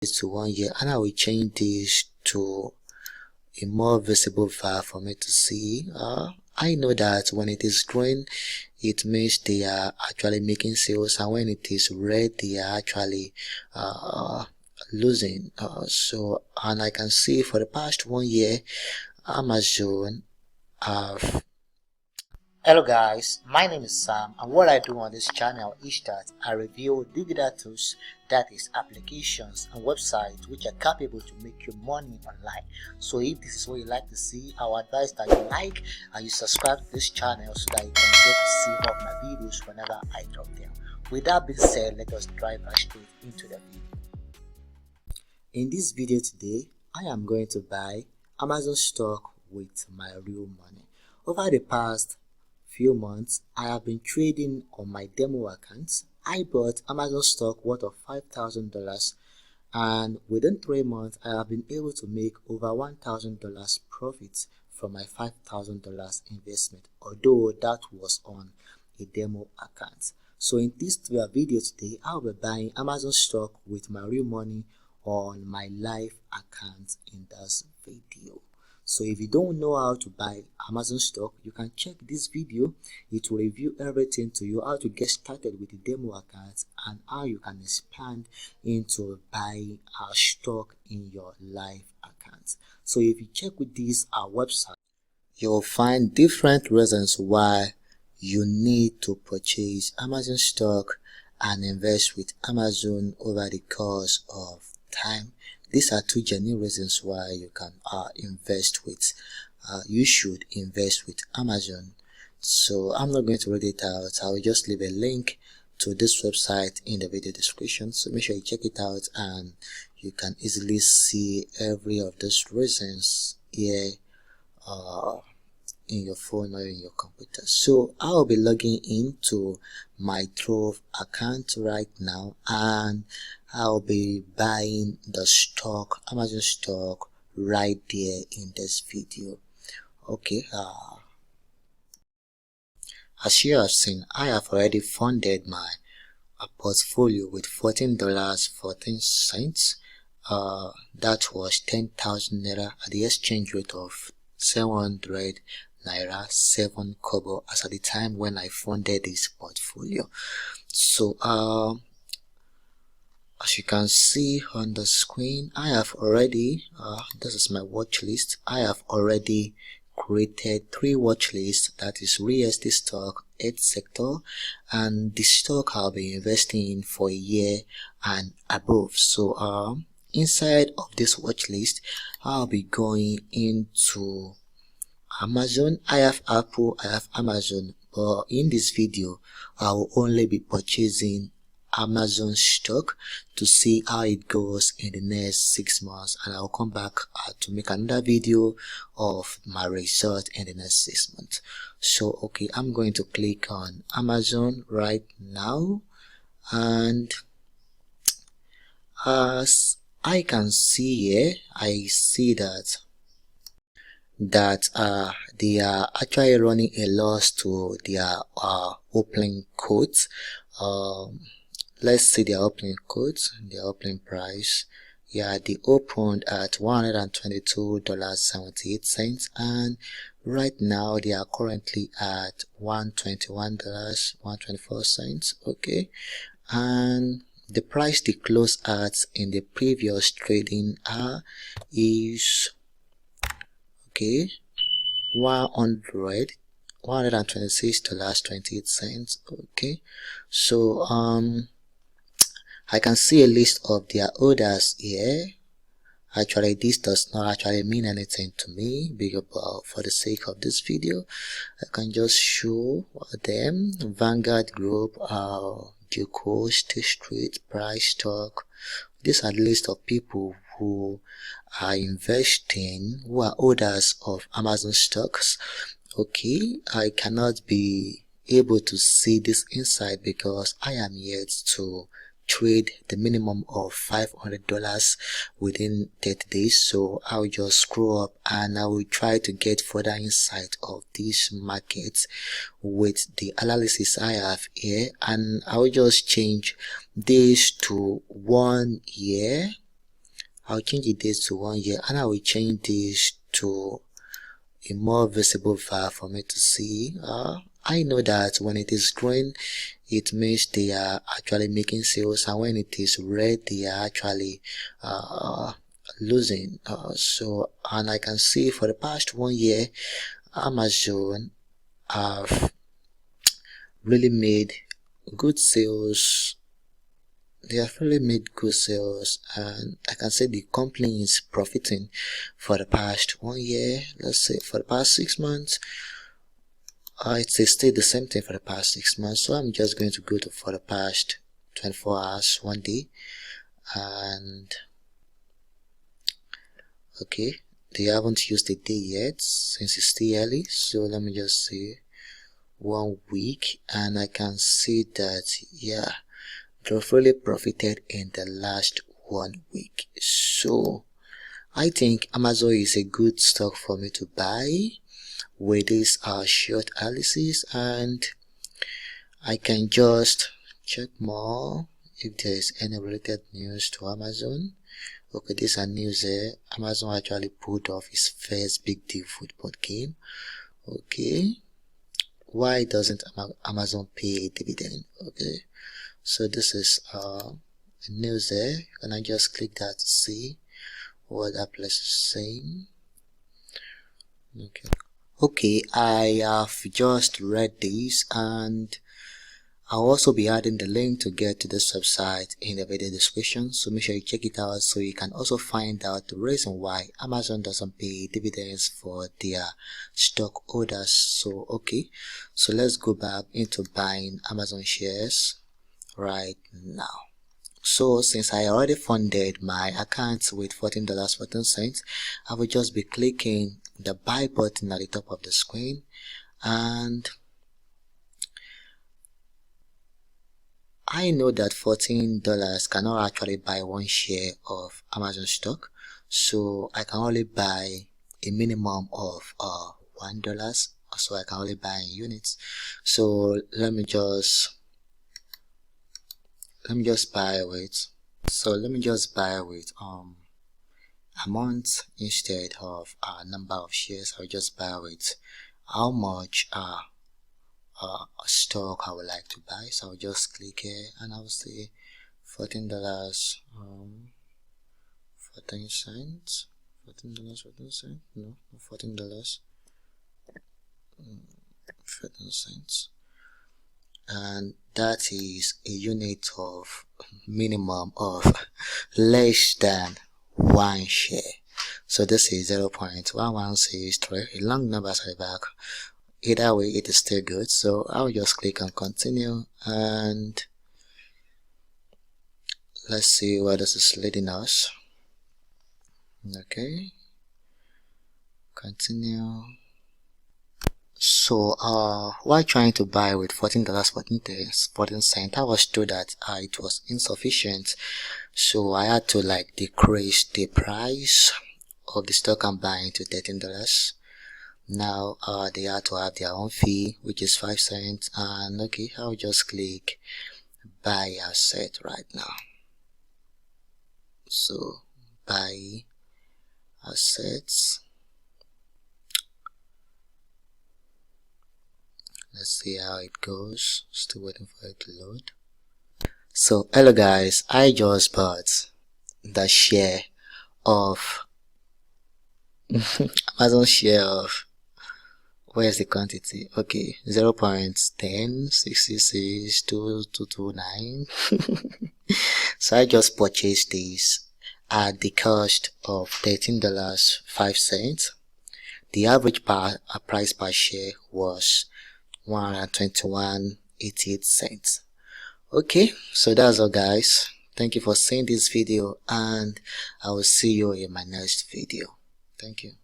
this to 1 year, and I will change this to a more visible bar for me to see. I know that when it is green, it means they are actually making sales, and when it is red, they are actually losing. And I can see for the past 1 year, Amazon have. Hello guys, my name is Sam, and what I do on this channel is that I review digital tools, that is applications and websites which are capable to make you money online. So if this is what you like to see, I would advise that you like and you subscribe to this channel so that you can get to see more of my videos whenever I drop them. With that being said, let us dive right straight into the video. In this video today, I am going to buy Amazon stock with my real money. Over the past few months, I have been trading on my demo accounts. I bought Amazon stock worth of $5,000, and within 3 months I have been able to make over $1,000 profits from my $5,000 investment, although that was on a demo account. So in this video today, I'll be buying Amazon stock with my real money on my live account in this video. So if you don't know how to buy Amazon stock, you can check this video. It will review everything to you, how to get started with the demo account and how you can expand into buying our stock in your live account. So if you check with this our website, you'll find different reasons why you need to purchase Amazon stock and invest with Amazon over the course of time. These are two genuine reasons why you can you should invest with Amazon. So I'm not going to read it out. I will just leave a link to this website in the video description. So make sure you check it out and you can easily see every of those reasons here in your phone or in your computer. So I'll be logging into my Trove account right now, and I'll be buying the stock, Amazon stock, right there in this video. Okay, as you have seen, I have already funded my portfolio with $14.14. That was 10,000 naira at the exchange rate of 700 naira 7 kobo as at the time when I funded this portfolio. So as you can see on the screen, I have already this is my watch list. I have already created 3 watch lists, that is real estate stock, ed sector, and the stock I'll be investing in for a year and above. So inside of this watch list, I'll be going into Amazon. I have Apple, I have Amazon, but in this video I will only be purchasing Amazon stock to see how it goes in the next 6 months, and I'll come back to make another video of my result in the next 6 months. So okay, I'm going to click on Amazon right now, and as I can see here, I see that they are actually running a loss to their opening quotes. Let's see their opening quotes, their opening price. Yeah, they opened at $122.78, and right now they are currently at $121.124. Okay, and the price they closed at in the previous trading hour is okay $126.28. okay, so I can see a list of their orders here. Actually, this does not actually mean anything to me, but for the sake of this video, I can just show them. Vanguard Group, Duco, State Street, Price Stock. These are the list of people who are investing, who are holders of Amazon stocks. Okay, I cannot be able to see this inside because I am yet to trade the minimum of $500 within 30 days. So I'll just scroll up and I will try to get further insight of these markets with the analysis I have here, and I will just change this to 1 year I'll change the dates to 1 year, and I will change this to a more visible bar for me to see. I know that when it is green, it means they are actually making sales, and when it is red, they are actually losing. And I can see for the past 1 year, Amazon have really made good sales. They have really made good sales, and I can say the company is profiting for the past 1 year. Let's say for the past 6 months, it's still the same thing for the past 6 months. So I'm just going to go to for the past 24 hours, 1 day, and okay, they haven't used the day yet since it's still early. So let me just say 1 week, and I can see that yeah, they've really profited in the last 1 week. So I think Amazon is a good stock for me to buy with this short analysis, and I can just check more if there is any related news to Amazon. Okay, this is news here. Amazon actually pulled off its first big deal football game. Okay, why doesn't Amazon pay a dividend? Okay, so this is news there. Can I just click that to see what that place is saying? Okay, I have just read this, and I'll also be adding the link to get to this website in the video description, so make sure you check it out so you can also find out the reason why Amazon doesn't pay dividends for their stockholders. So okay, so let's go back into buying Amazon shares right now. So since I already funded my account with $14.14, I will just be clicking the buy button at the top of the screen, and I know that $14 cannot actually buy 1 share of Amazon stock, so I can only buy a minimum of $1, so I can only buy in units. So let me just buy with, amount instead of number of shares. I'll just buy with how much stock I would like to buy. So I'll just click here, and I'll say $14 14 cents, no, $14 14 cents, and that is a unit of minimum of less than 1 share. So this is 0.1163, a long number at the back. Either way, it is still good, so I'll just click on continue, and let's see where this is leading us. Okay, continue. So while trying to buy with $14.14, I was told that it was insufficient, so I had to decrease the price of the stock I'm buying to $13. Now they had to have their own fee, which is 5 cents, and okay, I'll just click buy asset right now. So buy assets, let's see how it goes. Still waiting for it to load. So hello guys, I just bought the share of Amazon share of, where's the quantity? Okay, 0.1066229. So I just purchased this at the cost of $13.05. The average price per share was $121.88. Okay, so that's all guys. Thank you for seeing this video, and I will see you in my next video. Thank you.